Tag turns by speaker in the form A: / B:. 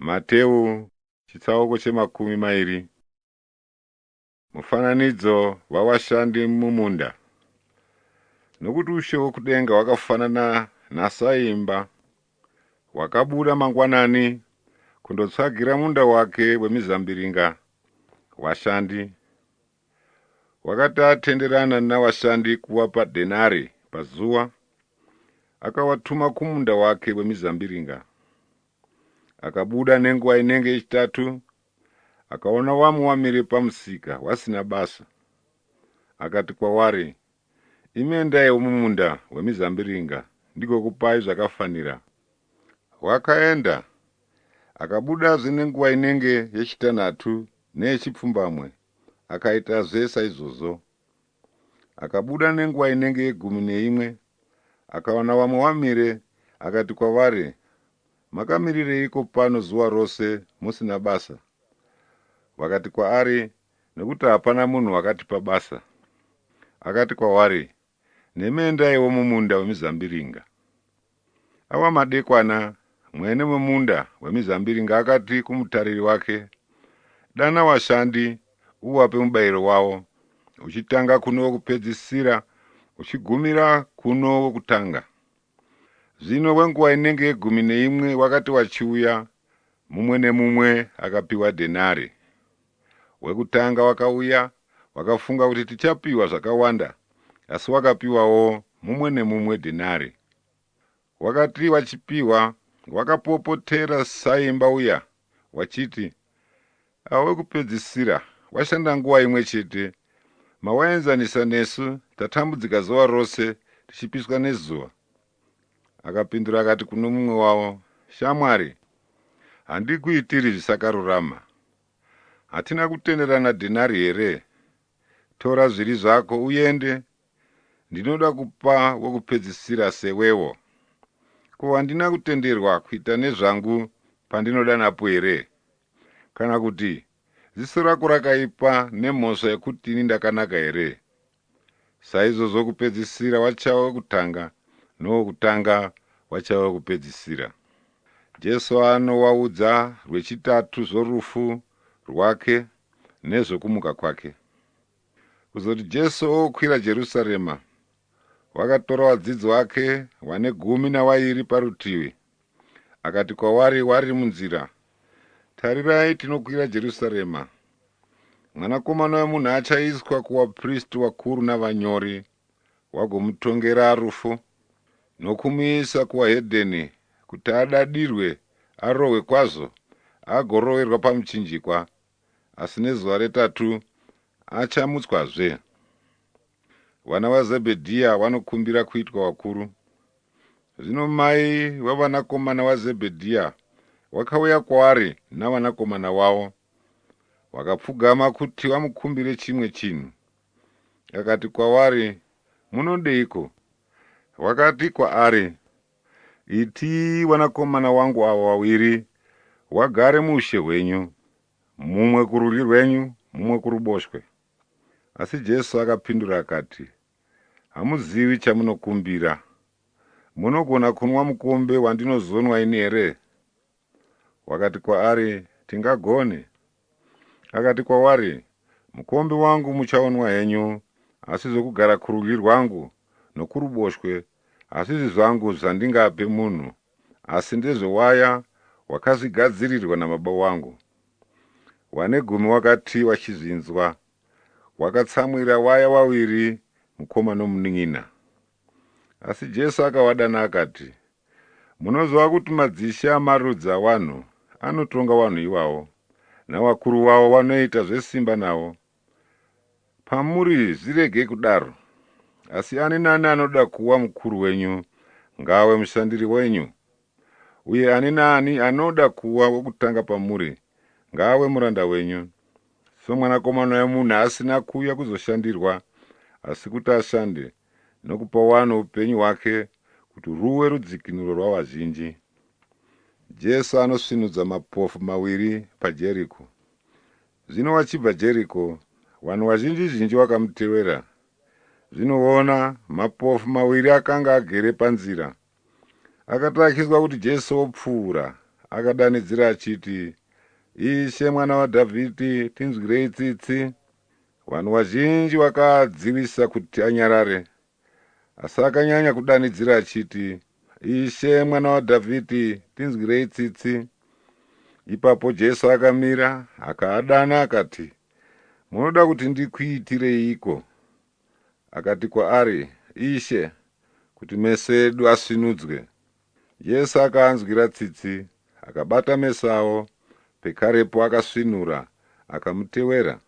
A: Mateo chitsauko chemakumi mairi. Mufananidzo wavashandi mumunda. Nokuti ushe hwekudenga hwakafanana nasaimba wakabuda mangwanani kundotsvagira munda wake wemizambiringa washandi. Wakati atenderana navashandi kuvapa denari pazuva, akawatuma kumunda wake wemizambiringa. Akabuda nenguva inenge yechitatu, akaona vamwe vamire pamusika vasina basa. Akati kwavari, imi endaiwo mumunda wemizambiringa ndigokupai zvakafanira. Wakaenda. Akabudazve nenguva inenge yechitanhatu neyechipfumbamwe, akaitazve saizvozvo. Akabuda nenguva inenge ye11, akaona vamwe vamire, akati kwavari, makamirireiko pano zuva rose musina basa? Vakati kwaari, nekuti hapana munhu wakatipa basa. Akati kwavari, nemi endaiwo mumunda wemizambiringa. Ava madekwana, mwene wemunda wemizambiringa akati kumutariri wake, dana vashandi uvape mubayiro wavo, uchitanga kuno wokupedzisira uchigumira kuno wokutanga. Zvino wenguva inenge ye11 wakati wachiuya, mumwe nemumwe akapiwa denari. Wekutanga wakauya, wakafunga kuti tichapiwa zvakawanda, asi wakapiwawo mumwe nemumwe denari. Wakati wachipiwa, wakapopotera saimba uya, wachiti, wekupedzisira washanda nguva imwe chete, mawaenzanisa nesu tatambudzika zuva rose tichipiswa nezuva. Akapindura akati kuno mumwe wavo, shamwari, handikuitiri zvisakarurama. Hatina kutenderana denari here? Tora zviri zvako uende, ndinoda kupa wokupedzisira sewewo. Ko, handina kutenderwa kuita nezvangu pandinoda napo here? Kana kuti ziso rako rakaipa nemhosva yekuti ini ndakanaka here? Saizvozvo kupedzisira wachava wekutanga, nowokutanga wachava wekupedzisira. Jesu anovaudza rwechitatu zvorufu rwake nezvokumuka kwake. Kuzoti Jesu okwira Jerusarema, wakatora vadzidzi vake 12 parutivi. Akati kwavari vari munzira, tarirai, tinokwira Jerusarema. Mwanakomana wemunhu achaiswa kuvaprista vakuru navanyori, vagomutongera rufu, nokumuisa kuvahedheni, kuti adadirwe, arohwe kwazvo, agoroverwa pamuchinjikwa, asi nezuva retatu achamutswazve. Vana vaZebhedhiya vanokumbira kuitwa vakuru. Zvino mai vavanakomana vaZebhedhiya vakauya kwaari navanakomana vavo, vakapfugama kuti vamukumbire chimwe chinhu. Akati kwavari, munodeiko? Vakati kwaari, iti vanakomana vangu ava 2 vagare muushe hwenyu, mumwe kurudyi rwenyu, mumwe kuruboshwe. Asi Jesu akapindura akati, hamuzivi chamunokumbira. Munogona kunwa mukombe wandinozonwa ini here? Vakati kwaari, tingagone. Akati kwavari, mukombe wangu muchaonwa henyu, asi zvokugara kurudyi rwangu nokuruboshwe hazvisi zvangu zvandingape munhu, asi ndezvewaya wakazvigadzirirwa namababa vangu. 10 wakati wachizvinzwa, wakatsamwira waya 2, mukoma nomunin'ina. Asi Jesu akavadana akati, munoziva kuti madzishe amarudzi avanhu anotonga vanhu ivavo, navakuru vavo vanoita zvesimba navo. Pamuri zviregei kudaro. Asi ani nani anoda kuva mukuru wenyu, ngaave mushandiri wenyu, uye ani nani anoda kuva wokutanga pamuri, ngaave muranda wenyu. Somwanakomana wemunhu asina kuuya kuzoshandirwa, asi kuti ashande, nokupa vanhu upenyu hwake, kuti ruwe rudzikinuro rwavazhinji. Jesu anosvinudza mapofu 2 paJeriko. Zvino vachibva Jeriko, vanhu vazhinji vakamutevera. Zvinoona mapofu 2 akanga agere panzira. Akatakiswa kuti Jesu opfuura, akadanidzira achiti, Ishe, Mwana waDhavhidhi, tinzwirei tsitsi. Vanhu vazhinji vakadzivisa kuti anyarare, asi akanyanya kudanidzira achiti, Ishe, Mwana waDhavhidhi, tinzwirei tsitsi. Ipapo Jesu akamira akaadana akati, munoda kuti ndikuitireiko? Akati kwaari, Ishe, kuti meso edu asvinudzwe. Jesu akaanzwira tsitsi, akabata meso avo, pekarepo akasvinura, akamutevera.